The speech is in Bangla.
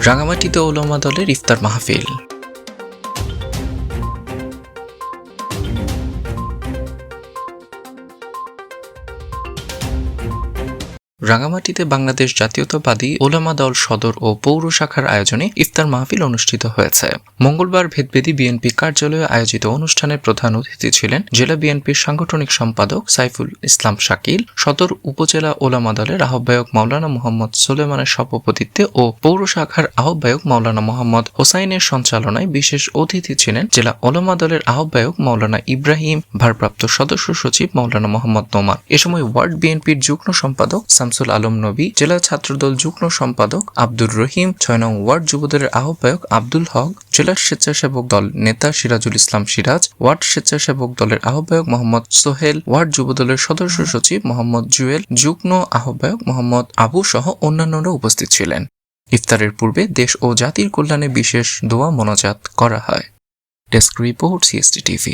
রাঙামাটিতে ওলামা দলের ইফতার মাহফিল। রাঙামাটিতে বাংলাদেশ জাতীয়তাবাদী ওলামা দল সদর ও পৌর শাখার আয়োজনে ইফতার মাহফিল অনুষ্ঠিত হয়েছে। মঙ্গলবার ভেদবেদি বিএনপি কার্যালয়ে আয়োজিত অনুষ্ঠানে প্রধান অতিথি ছিলেন জেলা বিএনপির সাংগঠনিক সম্পাদক সাইফুল ইসলাম শাকিল, সদর উপজেলা ওলামা দলের আহ্বায়ক মাওলানা মোহাম্মদ সুলেমানের সভাপতিত্বে ও পৌর শাখার আহ্বায়ক মাওলানা মোহাম্মদ হোসাইনের সঞ্চালনায় বিশেষ অতিথি ছিলেন জেলা ওলামা দলের আহ্বায়ক মাওলানা ইব্রাহিম, ভারপ্রাপ্ত সদস্য সচিব মাওলানা মোহাম্মদ নোমান। এ সময় ওয়ার্ড বিএনপির যুগ্ম সম্পাদক শামসুল আলম নবী, জেলা ছাত্রদল যুগ্ম সম্পাদক আব্দুর রহিম, ৬ নং ওয়ার্ড যুবদলের আহ্বায়ক আব্দুল হক, জেলা স্বেচ্ছাসেবক দল নেতা সিরাজুল ইসলাম সিরাজ, ওয়ার্ড স্বেচ্ছাসেবক দলের আহ্বায়ক মোহাম্মদ সোহেল, ওয়ার্ড যুবদলের সদস্য সচিব মোহাম্মদ জুয়েল, যুগ্ম আহ্বায়ক মোহাম্মদ আবু সহ অন্যান্যরা উপস্থিত ছিলেন। ইফতারের পূর্বে দেশ ও জাতির কল্যাণে বিশেষ দোয়া মোনাজাত করা হয়। Desk report, CST TV।